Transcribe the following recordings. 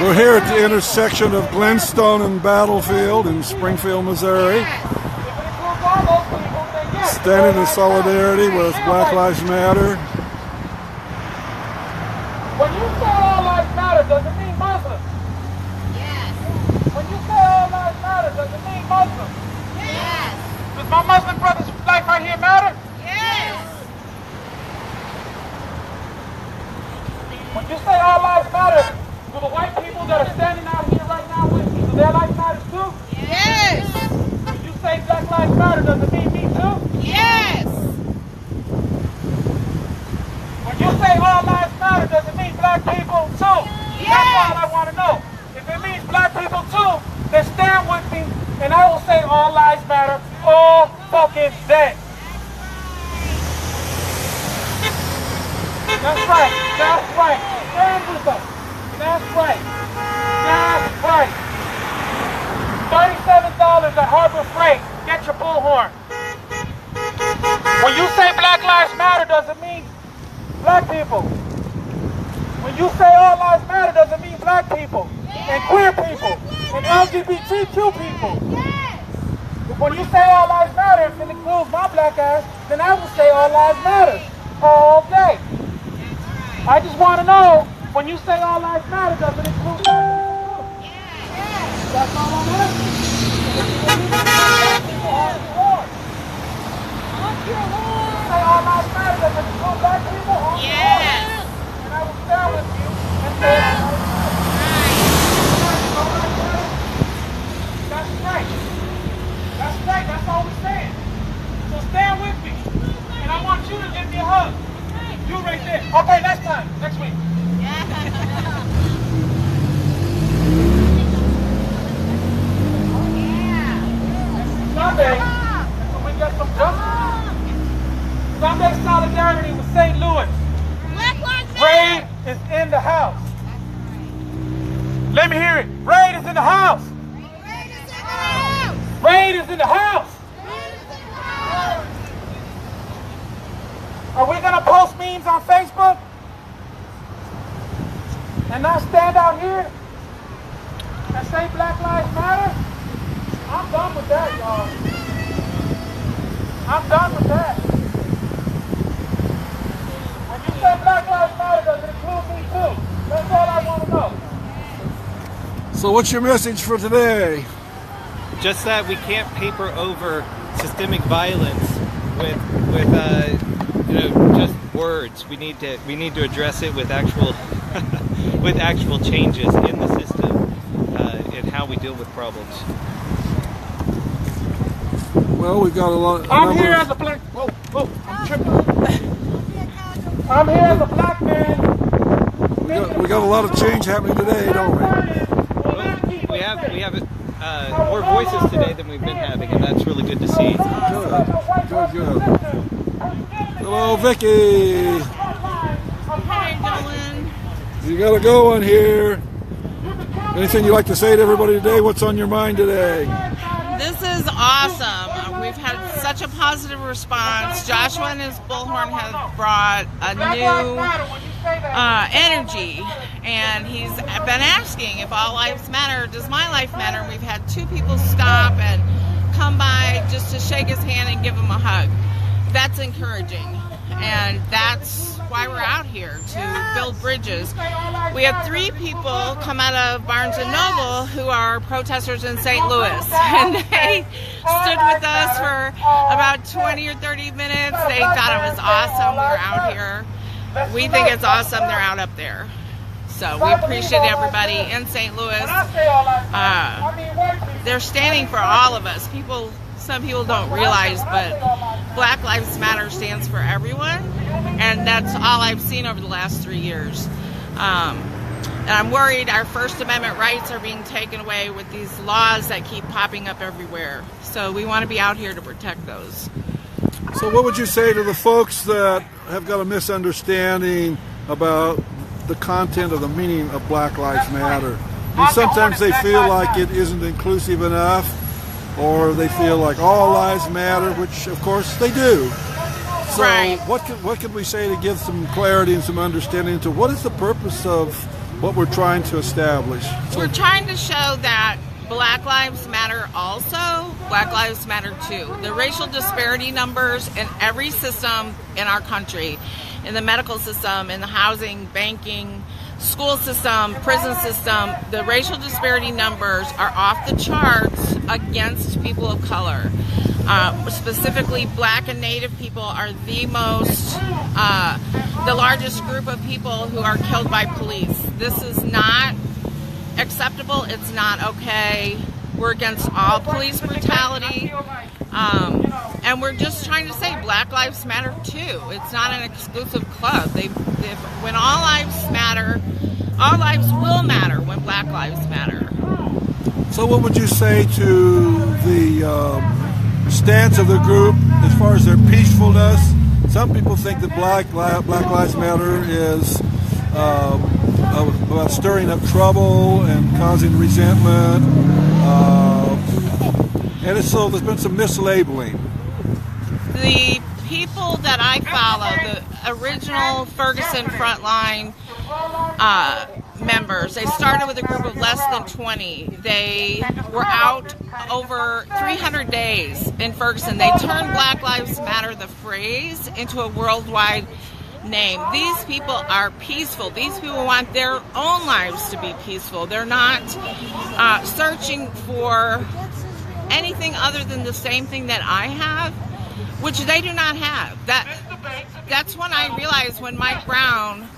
We're here at the intersection of Glenstone and Battlefield in Springfield, Missouri. Standing in solidarity with Black Lives Matter. When you say all lives matter, does it mean Muslims? Yes. When you say all lives matter, does it mean Muslims? Yes. Does my Muslim brother's life right here matter? Yes. When you say all lives matter, do the white people that are standing out here right now with me, do their lives matter too? Yes. When you say Black Lives Matter, does it mean me too? Yes. When you say all lives matter, does it mean black people too? Yes. That's all I want to know. If it means black people too, then stand with me and I will say all lives matter all fucking day. That's right. That's right. Stand with us. That's right. That's right. $37 at Harbor Freight. Get your bullhorn. When you say Black Lives Matter, does it mean black people? When you say all lives matter, does it mean black people and queer people and LGBTQ people? When you say all lives matter, if it includes my black ass, then I will say all lives matter all day. I just want to know, when you say all lives matter, does it include black people too? That's all I'm asking. Say all lives matter, does it include black people? Yes. And I will stand with you and say all lives matter. That's right. That's right. That's all we're saying. So stand with me. And I want you to give me a hug. You right there. Okay, next time. Next week. Sunday, when we get some justice. Sunday solidarity with St. Louis. R.A.I.D is in the house. Let me hear it. R.A.I.D is in the house. R.A.I.D is in the house. Are we going to post memes on Facebook? And not stand out here and say Black Lives Matter? I'm done with that, y'all. I'm done with that. When you say Black Lives Matter, does it include me too? That's all I want to know. So what's your message for today? Just that we can't paper over systemic violence with just words. We need to address it with actual with actual changes in the system and how we deal with problems. Well, we've got a lot. I'm here as a black. Whoa! I'm tripping. I'm here as a black man. We got a lot of change happening today, don't we? Well, we have more voices today than we've been having, and that's really good to see. Good. Hello, Vicky. Hi, Dylan. You got to go on here. Anything you'd like to say to everybody today? What's on your mind today? This is awesome. We've had such a positive response. Joshua and his bullhorn have brought a new energy, and he's been asking if all lives matter, does my life matter? And we've had 2 people stop and come by just to shake his hand and give him a hug. That's encouraging, and that's why we're out here, to build bridges. We have 3 people come out of Barnes & Noble who are protesters in St. Louis, and they stood with us for about 20 or 30 minutes. They thought it was awesome. We're out here. We think it's awesome. They're out up there. So we appreciate everybody in St. Louis. They're standing for all of us. Some people don't realize, but Black Lives Matter stands for everyone, and that's all I've seen over the last 3 years. And I'm worried our First Amendment rights are being taken away with these laws that keep popping up everywhere. So we want to be out here to protect those. So what would you say to the folks that have got a misunderstanding about the content of the meaning of Black Lives Matter? And sometimes they feel like it isn't inclusive enough, or they feel like all lives matter, which of course they do. So right. what could we say to give some clarity and some understanding to what is the purpose of what we're trying to establish. So, We're trying to show that Black Lives Matter also, Black Lives Matter too. The racial disparity numbers in every system in our country, in the medical system, in the housing, banking, school system, prison system, the racial disparity numbers are off the charts against people of color. Specifically, Black and Native people are the largest group of people who are killed by police. This is not acceptable. It's not okay. We're against all police brutality. And we're just trying to say Black Lives Matter too. It's not an exclusive club. When all lives matter, all lives will matter when Black Lives matter. so what would you say to the stance of the group as far as their peacefulness? Some people think that Black Lives Matter is about stirring up trouble and causing resentment. And so there's been some mislabeling. The people that I follow, the original Ferguson Frontline members, they started with a group of less than 20. They were out over 300 days in Ferguson. They turned Black Lives Matter, the phrase, into a worldwide name. These people are peaceful. These people want their own lives to be peaceful. They're not searching for anything other than the same thing that I have, which they do not have. That's when I realized when Mike Brown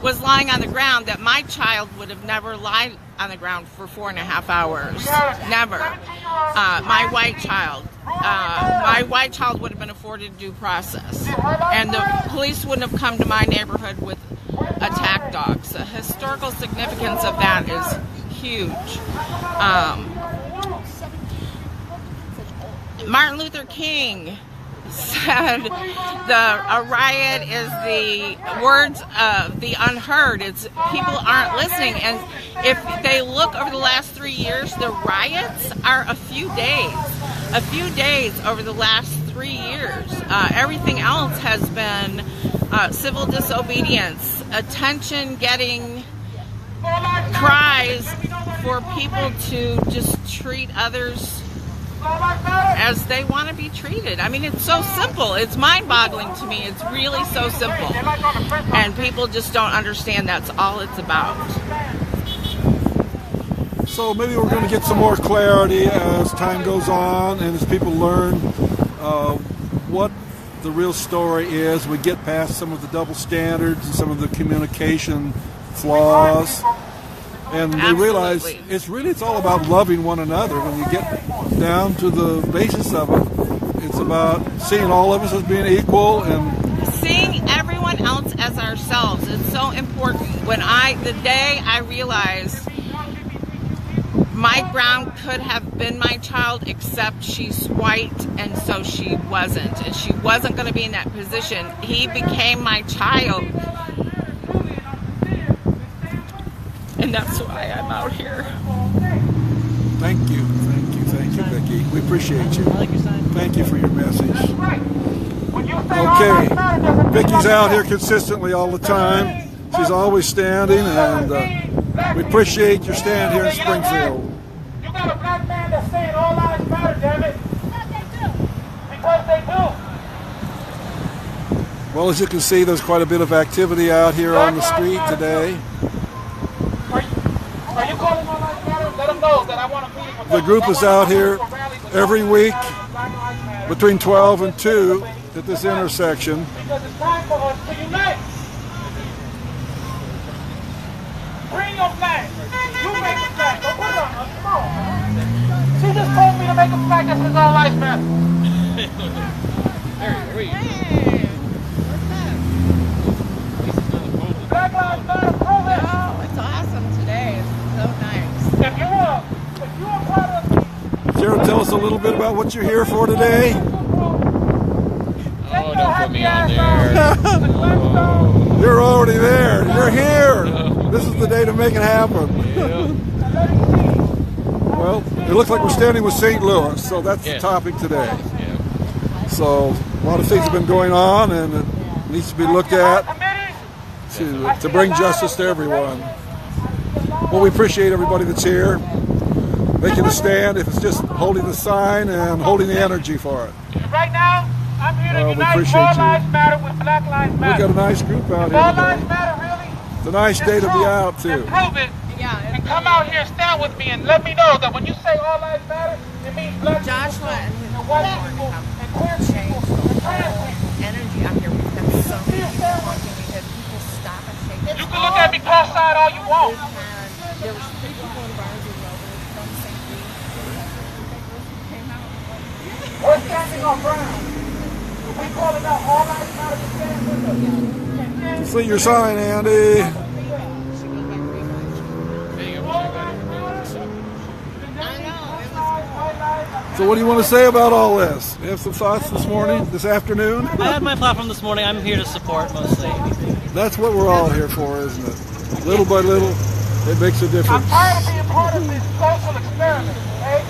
was lying on the ground that my child would have never lied on the ground for 4.5 hours. Never. My white child would have been afforded due process. And the police wouldn't have come to my neighborhood with attack dogs. The historical significance of that is huge. Martin Luther King said a riot is the words of the unheard. It's people aren't listening, and if they look over the last 3 years, the riots are a few days over the last 3 years. Everything else has been civil disobedience, attention getting cries for people to just treat others as they want to be treated. I mean, it's so simple. It's mind-boggling to me. It's really so simple. And people just don't understand that's all it's about. So maybe we're going to get some more clarity as time goes on and as people learn what the real story is. We get past some of the double standards and some of the communication flaws. And they realize it's all about loving one another. When you get down to the basis of it, it's about seeing all of us as being equal and seeing everyone else as ourselves. It's so important. The day I realized Mike Brown could have been my child, except she's white, and so she wasn't. And she wasn't going to be in that position. He became my child. And that's why I'm out here. Thank you, Vicki. We appreciate you. Thank you for your message. Okay, Vicki's out here consistently all the time. She's always standing, and we appreciate your stand here in Springfield. You got a black man that's saying all lives matter, damn it. Because they do. Well, as you can see, there's quite a bit of activity out here on the street today. Are you calling all lives matter? Let them know that I want to meet. The group is out here every week between 12 and 2 at this intersection. Because it's time for us to unite. Bring your flag. You make a flag. Don't put it on us. Come on. She just told me to make a flag that says all lives matter. Black Lives Matter, prove it. Oh, it's awesome today. It's so nice. If you are part of Sarah, tell us a little bit about what you're here for today. Oh, don't put me on there. You're already there. You're here. This is the day to make it happen. Well, it looks like we're standing with St. Louis, so that's the topic today. So a lot of things have been going on, and it needs to be looked at to bring justice to everyone. Well, we appreciate everybody that's here, making a stand, if it's just holding the sign and holding the energy for it. Right now, I'm here to We unite appreciate All you. Lives Matter with Black Lives We Matter. got a nice group out If here All Lives today. Matter really, It's a nice day to be out too. prove it, and come out here, stand with me, and let me know that when you say All Lives Matter, it means black Joshua and his people, and white people, and queer people, and trans people. energy out here. We've had so many people walking. We had people stop and shake their You can look at me cross-eyed all you want. hand. There was 3 people in bars as well. They were from St. Louis. Came out. We're standing on ground. We call it out All Lives Matter to stand with us. See your sign, Andy. So what do you want to say about all this? You have some thoughts this morning, this afternoon? I had my platform this morning. I'm here to support mostly. That's what we're all here for, isn't it? Little by little, it makes a I'm difference. tired of being part of this social experiment, okay?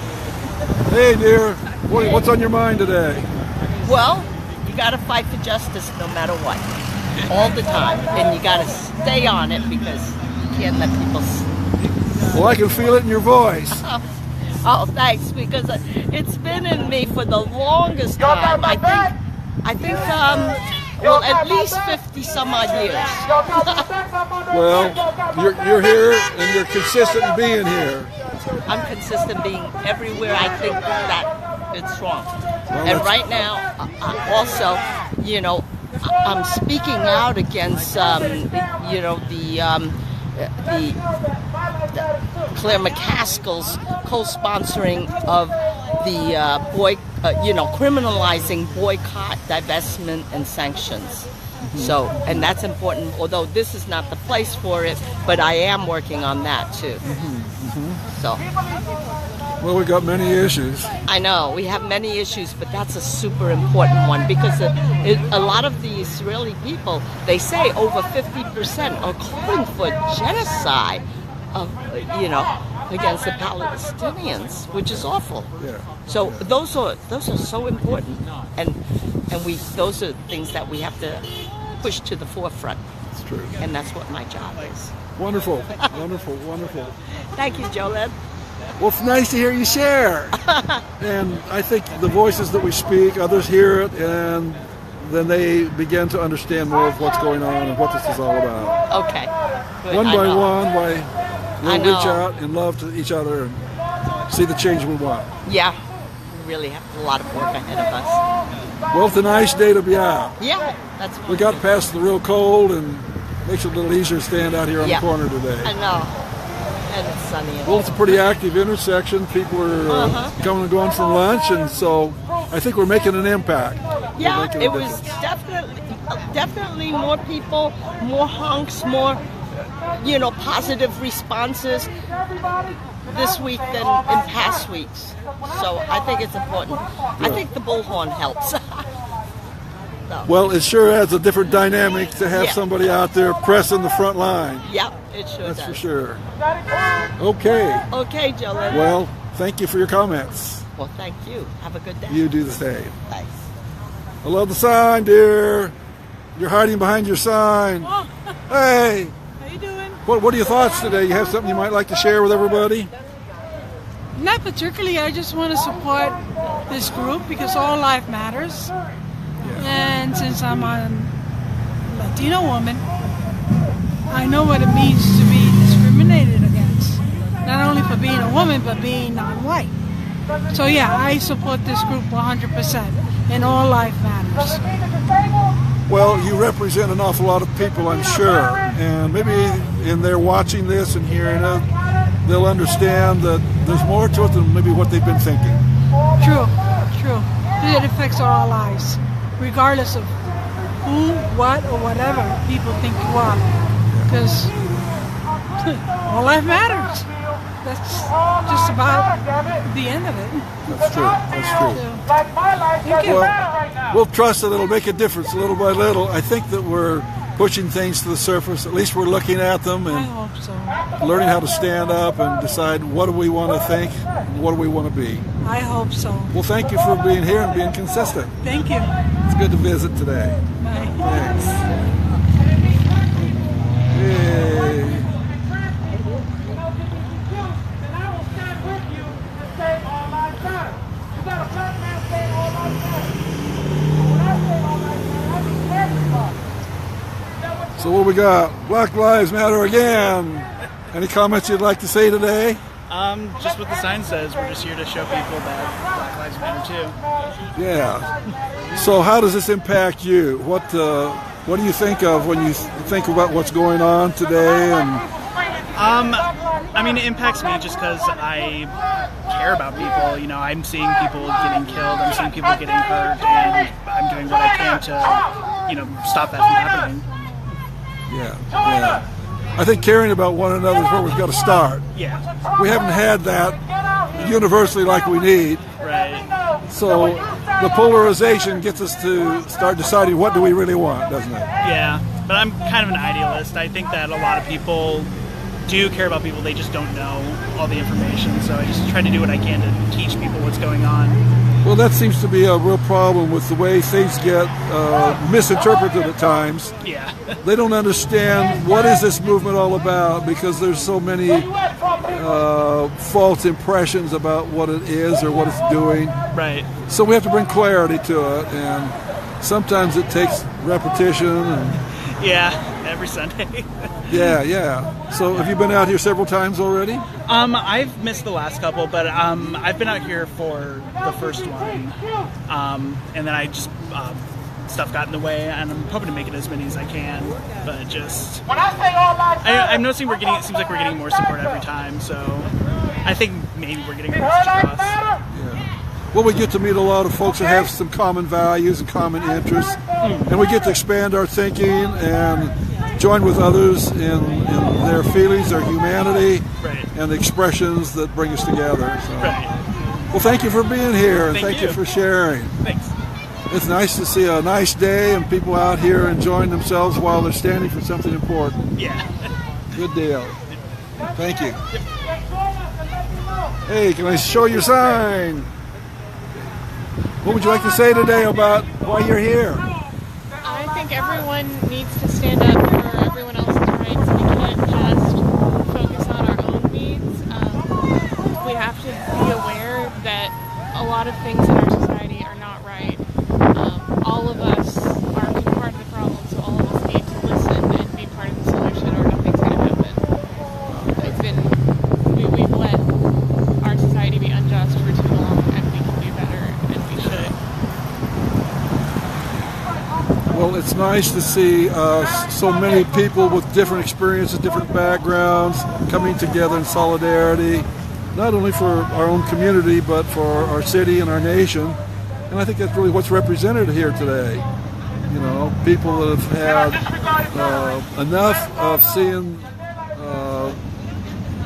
Hey, dear, what's on your mind today? Well, you got to fight for justice no matter what, all the time, and you got to stay on it because you can't let people. Well, I can feel it in your voice. Oh, thanks, because it's been in me for the longest time. I think, well, at least 50 some odd years. Well, you're here and you're consistent in being here. I'm consistent being everywhere I think that it's wrong. Well, And right now, also, you know, I'm speaking out against, you know, the Claire McCaskill's co-sponsoring of the you know, criminalizing boycott, divestment, and sanctions. So, and that's important. Although this is not the place for it, but I am working on that too. So, Well, we've got many issues. I know we have many issues, but that's a super important one because a lot of the Israeli people, they say over 50% are calling for genocide of, you know, against the Palestinians, which is awful. Yeah. So those are so important, and those are things that we have to push to the forefront, It's true. and that's what my job is. Wonderful, wonderful, wonderful. Thank you, Jolene. Well, it's nice to hear you share. And I think the voices that we speak, others hear it, and then they begin to understand more of what's going on and what this is all about. Okay. Good. One I by know. one, we'll I know. reach out in love to each other and see the change we want. Yeah, we really have a lot of work ahead of us. Well, it's a nice day to be out. Yeah, that's We got past the real cold and makes it a little easier to stand out here on Yeah. the corner today. I know. And it's sunny. And Well, it's a pretty active intersection. People are coming and going from lunch, and so I think we're making an impact. We're yeah, making a it was difference. definitely more people, more honks, more, you know, positive responses this week than in past weeks. So I think it's important. I think the bullhorn helps. So, Well, it sure has a different dynamic to have Yeah. somebody out there pressing the front line. yeah, it sure That's does. for sure. Okay. Okay, Jolene. Well, thank you for your comments. Well, thank you. Have a good day. You do the same. Thanks. I love the sign, dear. You're hiding behind your sign. Hey, How you doing? what are your thoughts today? You have something you might like to share with everybody? Not particularly. I just want to support this group because all life matters. And since I'm a Latino woman, I know what it means to be discriminated against. Not only for being a woman, but being non-white. So yeah, I support this group 100%. And all life matters. Well, you represent an awful lot of people, I'm sure. And maybe in their watching this and hearing it, they'll understand that there's more to it than maybe what they've been thinking. True. It affects our lives, regardless of who, what, or whatever people think you are. Because all life matters. That's just about the end of it. That's true. That's true. Like my life doesn't Well, matter right now. we'll trust that it'll make a difference little by little. I think that we're pushing things to the surface. At least we're looking at them I and hope so. learning how to stand up and decide what do we want to think and what do we want to be. I hope so. Well, thank you for being here and being consistent. Thank you. It's good to visit today. Bye. Thanks. Hey. So what do we got? Black Lives Matter again. Any comments you'd like to say today? Just what the sign says. We're just here to show people that Black Lives Matter too. Yeah. So how does this impact you? What do you think of when you think about what's going on today? And I mean, it impacts me just because I care about people. You know, I'm seeing people getting killed. I'm seeing people getting hurt, and I'm doing what I can to, stop that from happening. Yeah. I think caring about one another is where we've got to start. Yeah. We haven't had that universally like we need. Right. So the polarization gets us to start deciding what do we really want, doesn't it? Yeah. But I'm kind of an idealist. I think that a lot of people do care about people. They just don't know all the information. So I just try to do what I can to teach people what's going on. Well, that seems to be a real problem with the way things get misinterpreted at times. Yeah. They don't understand what is this movement all about because there's so many false impressions about what it is or what it's doing. Right. So we have to bring clarity to it, and sometimes it takes repetition. And yeah, every Sunday. Yeah. So have you been out here several times already? I've missed the last couple, but I've been out here for the first one, and then I just stuff got in the way, and I'm hoping to make it as many as I can. But just I'm noticing it seems like we're getting more support every time, so I think maybe we're getting a message across. Yeah. Well, we get to meet a lot of folks that have some common values and common interests, and we get to expand our thinking and join with others in their feelings, their humanity, right, and the expressions that bring us together. So. Right. Well, thank you for being here, and thank you for sharing. Thanks. It's nice to see a nice day and people out here enjoying themselves while they're standing for something important. Yeah. Good deal. Thank you. Hey, can I show your sign? What would you like to say today about why you're here? I think everyone needs to stand up for everyone else's rights. We can't just focus on our own needs. We have to be aware that a lot of things in our society are not right. All of us are part of the problem, so all of us need to listen and be part of the solution, or nothing's going to happen. We've let our society be unjust for too long, and we can do better, and we should. Well, it's nice to see so many people with different experiences, different backgrounds, coming together in solidarity, not only for our own community, but for our city and our nation. And I think that's really what's represented here today. You know, people that have had enough of seeing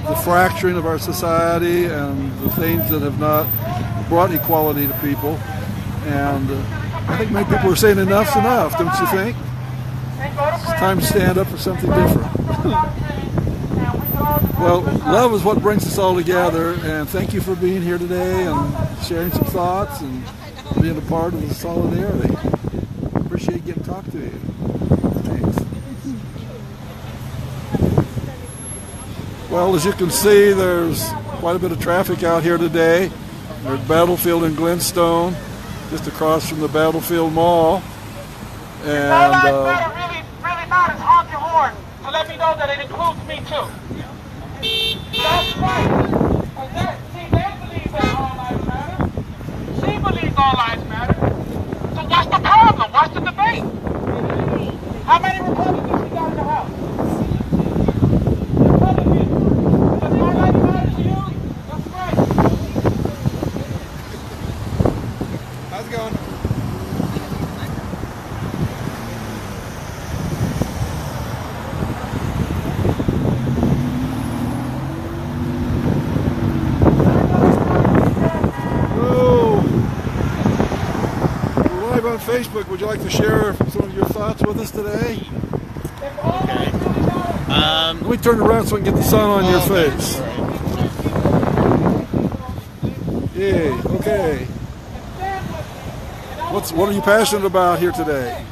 the fracturing of our society and the things that have not brought equality to people. And I think many people are saying enough's enough, don't you think? It's time to stand up for something different. Well, love is what brings us all together, and thank you for being here today and sharing some thoughts and being a part of the solidarity. Appreciate getting to talk to you. Thanks. Well, as you can see, there's quite a bit of traffic out here today. We're at Battlefield in Glenstone, just across from the Battlefield Mall. And really matters, honk your horn to let me know that it includes me too. That's right. See, they believe that all lives matter. She believes all lives matter. So what's the problem? What's the debate? How many Republicans we got in the House? Republicans. Does all lives matter to you? That's right. how's it going? On Facebook, would you like to share some of your thoughts with us today? Okay. Let me turn around so I can get the sun on your face. Yay, okay. What are you passionate about here today?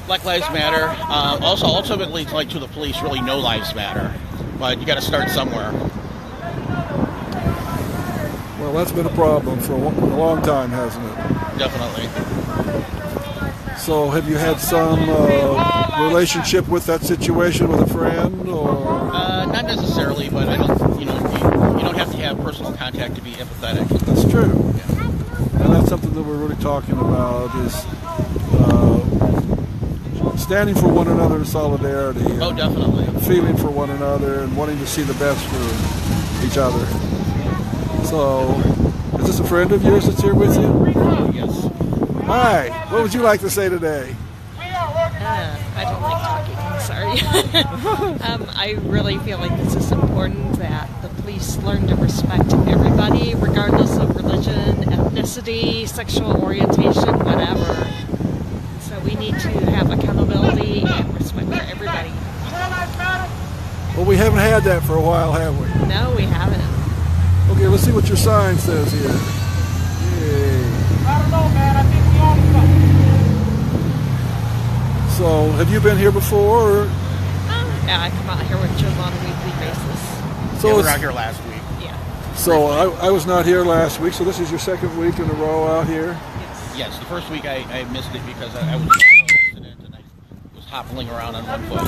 Black Lives Matter. Also, ultimately, like to the police, really no lives matter. But you got to start somewhere. Well, that's been a problem for a long time, hasn't it? Definitely. So have you had some relationship with that situation with a friend, or? Not necessarily, but I don't. You don't have to have personal contact to be empathetic. That's true. Yeah. And that's something that we're really talking about is standing for one another in solidarity. Oh, definitely. Feeling for one another and wanting to see the best for each other. So, is this a friend of yours that's here with you? Yes. Hi. What would you like to say today? I don't like talking. Sorry. I really feel like this is important that the police learn to respect everybody, regardless of religion, ethnicity, sexual orientation, whatever. So we need to have accountability and respect for everybody. Well, we haven't had that for a while, have we? No, we haven't. Okay, let's see what your sign says here. Yay. I don't know, man. I think we own something. So, have you been here before? Or? Yeah, I come out here with Jim on a weekly basis. So we were out here last week. Yeah. So I was not here last week, so this is your second week in a row out here? Yes, the first week I missed it because I was in an auto accident and I was hobbling around on one foot.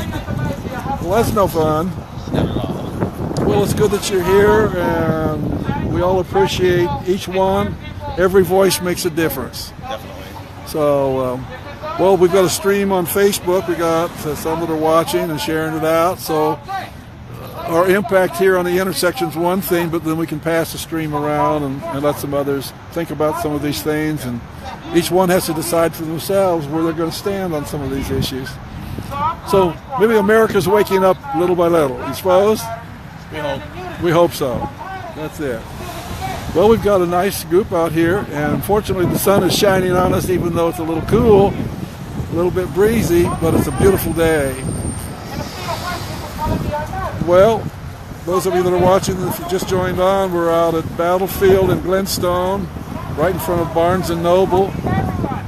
Well, that's no fun. Not at all. Well, it's good that you're here, and we all appreciate each one. Every voice makes a difference. Definitely. So, well, we've got a stream on Facebook. We got some that are watching and sharing it out. So our impact here on the intersection is one thing, but then we can pass the stream around and let some others think about some of these things. And each one has to decide for themselves where they're going to stand on some of these issues. So maybe America's waking up little by little, you suppose? We hope. We hope so. That's it. Well, we've got a nice group out here, and fortunately the sun is shining on us even though it's a little cool, a little bit breezy, but it's a beautiful day. Well, those of you that are watching, if you just joined on, we're out at Battlefield in Glenstone, right in front of Barnes & Noble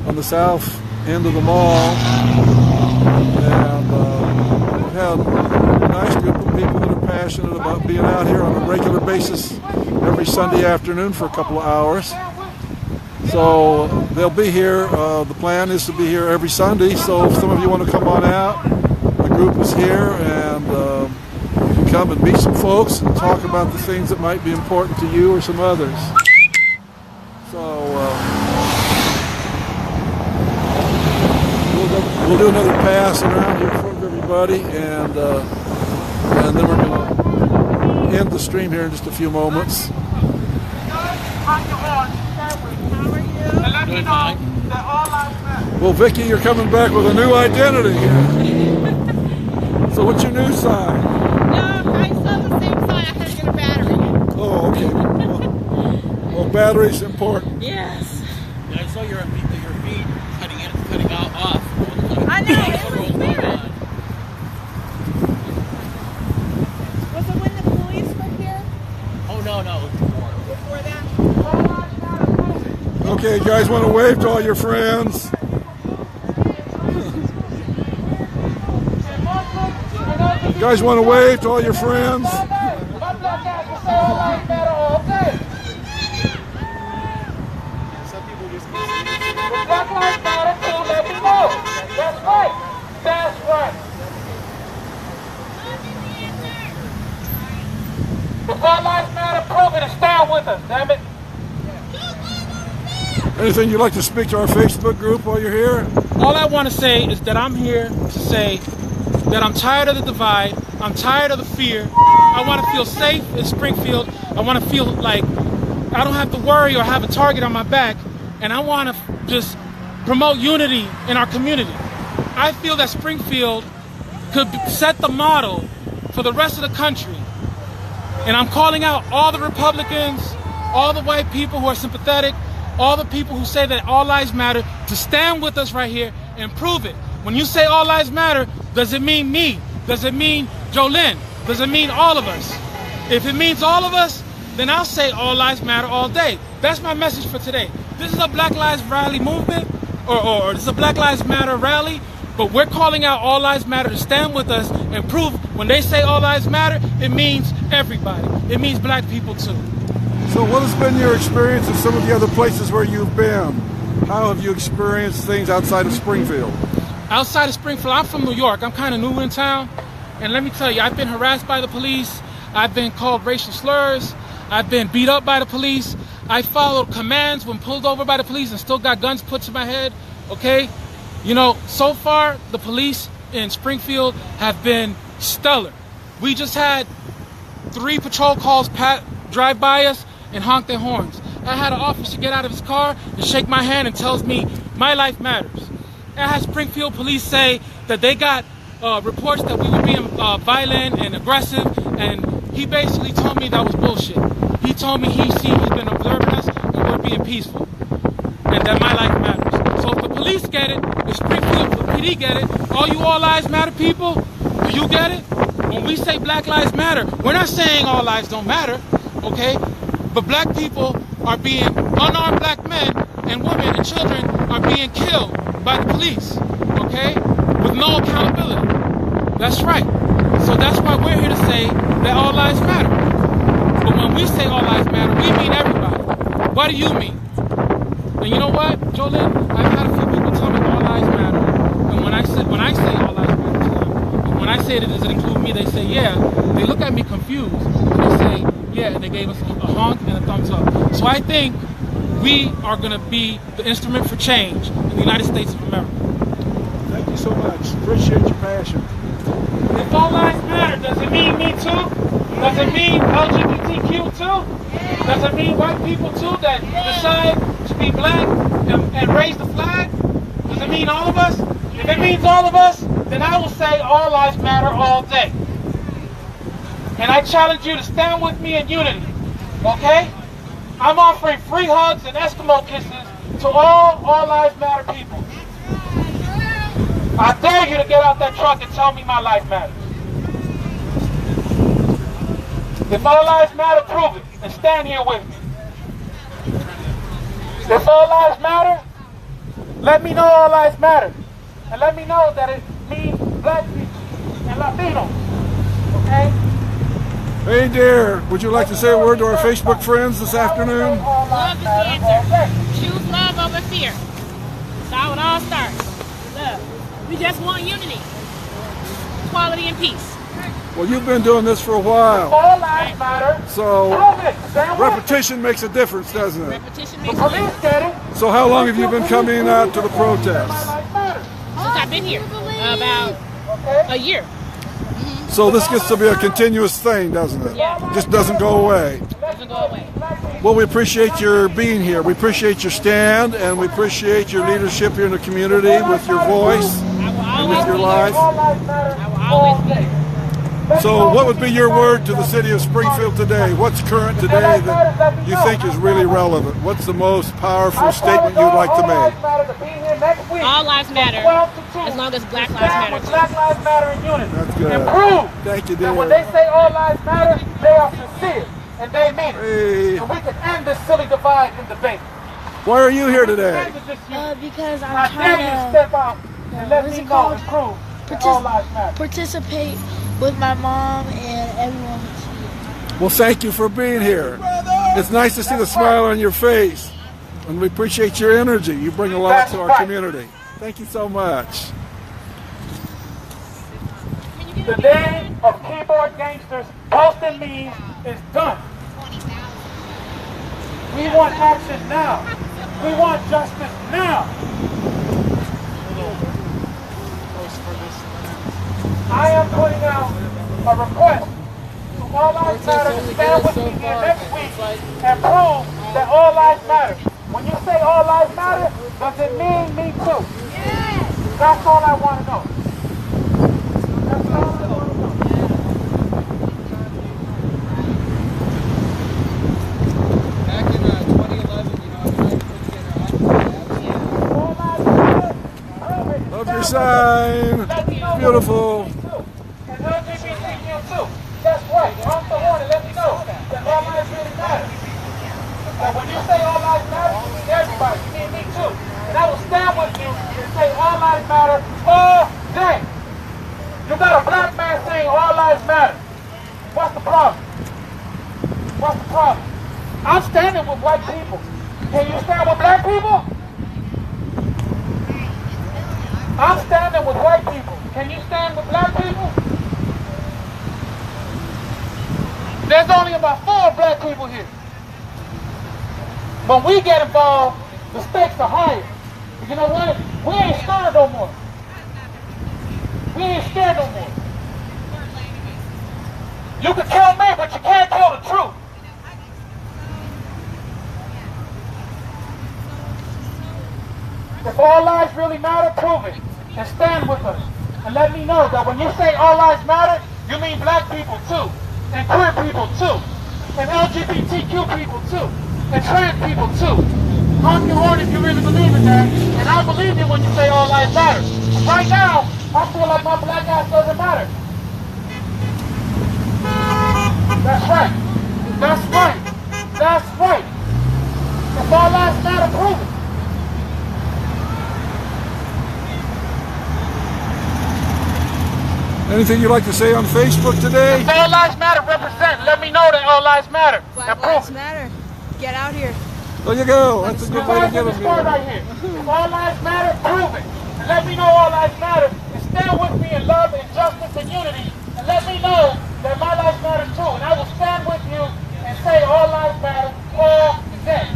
on the south end of the mall. And we've had a nice group of people that are passionate about being out here on a regular basis every Sunday afternoon for a couple of hours. So they'll be here. The plan is to be here every Sunday. So if some of you want to come on out, the group is here, and you can come and meet some folks and talk about the things that might be important to you or some others. So we'll do another pass around here for everybody, and then we're going to end the stream here in just a few moments. Well, Vicky, you're coming back with a new identity here. So what's your new sign? No, I saw the same sign. I had to get a battery. Oh, okay. Well, battery's important. Yes. Yeah, I saw your feed cutting out off. I know, it was weird. Was it when the police were here? Oh, no. Before that? Okay, you guys want to wave to all your friends? You guys want to wave to all your friends? Black Lives Matter too, let me know. That's right. That's right. The Black Lives Matter, prove it and stand with us, damn it. Anything you'd like to speak to our Facebook group while you're here? All I want to say is that I'm here to say that I'm tired of the divide. I'm tired of the fear. I want to feel safe in Springfield. I want to feel like I don't have to worry or have a target on my back. And I want to just promote unity in our community. I feel that Springfield could set the model for the rest of the country. And I'm calling out all the Republicans, all the white people who are sympathetic, all the people who say that all lives matter, to stand with us right here and prove it. When you say all lives matter, does it mean me? Does it mean Jolene? Does it mean all of us? If it means all of us, then I'll say all lives matter all day. That's my message for today. This is a Black Lives Rally movement, or this is a Black Lives Matter rally, but we're calling out all lives matter to stand with us and prove when they say all lives matter, it means everybody. It means black people too. So what has been your experience in some of the other places where you've been? How have you experienced things outside of Springfield? Outside of Springfield, I'm from New York. I'm kind of new in town. And let me tell you, I've been harassed by the police. I've been called racial slurs. I've been beat up by the police. I followed commands when pulled over by the police and still got guns put to my head. Okay? You know, so far, the police in Springfield have been stellar. We just had 3 patrol cars drive by us and honk their horns. I had an officer get out of his car and shake my hand and tells me my life matters. I had Springfield police say that they got reports that we were being violent and aggressive, and he basically told me that was bullshit. He told me he's been observing us and we're being peaceful, and that my life matters. So if the police get it, if Springfield PD get it, all you All Lives Matter people, do you get it? When we say Black Lives Matter, we're not saying all lives don't matter, okay? But black people are being, unarmed black men and women and children are being killed by the police, okay? With no accountability. That's right. So that's why we're here to say that all lives matter. But when we say all lives matter, we mean everybody. What do you mean? And you know what, Jolene? I've had a few people tell me all lives matter. And when I say all lives matter to them, and when I say that, does it include me? They say, yeah. They look at me confused. And they say, yeah, and they gave us a honk and a thumbs up. So I think we are going to be the instrument for change in the United States of America. Thank you so much. Appreciate your passion. If all lives matter, does it mean me too? Does it mean LGBTQ too? Does it mean white people too that decide to be black and raise the flag? Does it mean all of us? If it means all of us, then I will say all lives matter all day. And I challenge you to stand with me in unity, okay? I'm offering free hugs and Eskimo kisses to all lives matter people. I dare you to get out that truck and tell me my life matters. If all lives matter, prove it and stand here with me. If all lives matter, let me know all lives matter. And let me know that it means black people and Latinos, okay? Hey dear, would you like to say a word to our Facebook friends this afternoon? Love is the answer. Choose love over fear. That's how it all starts. Love. We just want unity, equality, and peace. Well, you've been doing this for a while. All lives matter. So repetition makes a difference, doesn't it? Repetition makes a difference. So how long have you been coming out to the protests? Since I've been here, about a year. So this gets to be a continuous thing, doesn't it? Yeah. Just doesn't go away. Doesn't go away. Well, we appreciate your being here. We appreciate your stand, and we appreciate your leadership here in the community with your voice and with your life. I will always be here. So what would be your word to the city of Springfield today? What's current today that you think is really relevant? What's the most powerful statement you'd like to make? All lives matter, as long as Black Lives Matter. Black Lives Matter in unity. That's good. And prove Thank you, that dear. when they say all lives matter, they are sincere and they mean it. Hey. And we can end this silly divide and debate. Why are you here today? Because I I'm dare you to trying step out and let what's me it know called? and prove that all lives matter. participate with my mom and everyone. Well, thank you for being here. It's nice to see the smile on your face, and we appreciate your energy. You bring a lot to our community. Thank you so much. The day of keyboard gangsters posting memes is done. We want action now. We want justice now. I am putting out a request to All Lives Matter to stand with me here next week and prove that all lives matter. When you say all lives matter, does it mean me too? Yes. That's all I want to know. That's all I want to know. Back in 2011, All lives matter. Love your sign. Beautiful. And LGBTQ too. That's right. Honk the horn and let me know that all lives really matter. But when you say all lives matter, you mean everybody. You mean me too. And I will stand with you and say all lives matter all day. You got a black man saying all lives matter. What's the problem? What's the problem? I'm standing with white people. Can you stand with black people? people here. When we get involved, the stakes are higher. But you know what? We ain't scared no more. We ain't scared no more. You can kill me, but you can't kill the truth. If all lives really matter, prove it. And stand with us. And let me know that when you say all lives matter, you mean black people too. And queer people too. And LGBTQ people too. And trans people too. Honk your horn if you really believe in that. And I believe you when you say all lives matter. Right now, I feel like my black ass doesn't matter. That's right. That's right. That's right. If all lives matter, prove it. Anything you'd like to say on Facebook today? If all lives matter, represent. Let me know that all lives matter. Black lives matter. Get out here. There you go. That's a good way to get them here. Right here. If all lives matter, prove it. And let me know all lives matter. And stand with me in love and justice and unity. And let me know that my lives matter too. And I will stand with you and say all lives matter all day.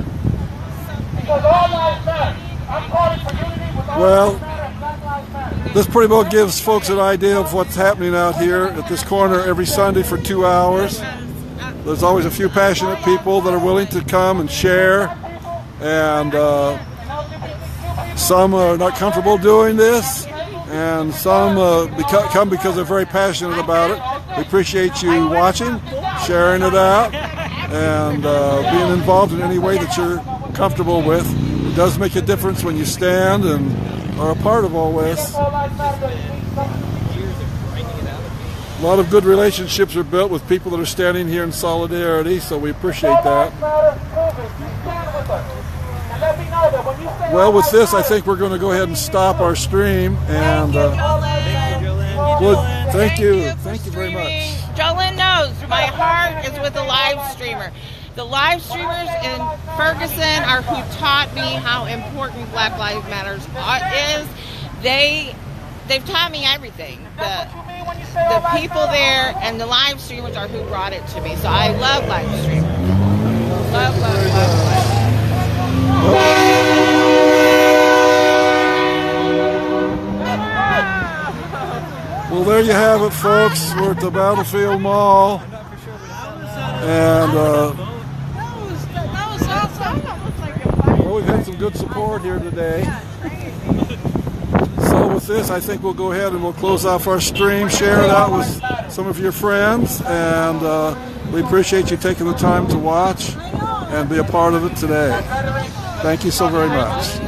Because all lives matter. I'm calling for unity with all lives matter and black lives matter. This pretty well gives folks an idea of what's happening out here at this corner every Sunday for 2 hours. There's always a few passionate people that are willing to come and share, and some are not comfortable doing this, and some come because they're very passionate about it. We appreciate you watching, sharing it out, and being involved in any way that you're comfortable with. It does make a difference when you stand and are a part of all this. A lot of good relationships are built with people that are standing here in solidarity, so we appreciate that. Well, with this, I think we're going to go ahead and stop our stream. And thank you very much. Jolyn knows my heart is with the live streamer. The live streamers in Ferguson are who taught me how important Black Lives Matter is. They've taught me everything. The people there and the live streamers are who brought it to me. So I love live streamers. Love. Well, there you have it, folks. We're at the Battlefield Mall. And well, we've had some good support here today. So with this, I think we'll go ahead and we'll close off our stream, share it out with some of your friends, and we appreciate you taking the time to watch and be a part of it today. Thank you so very much.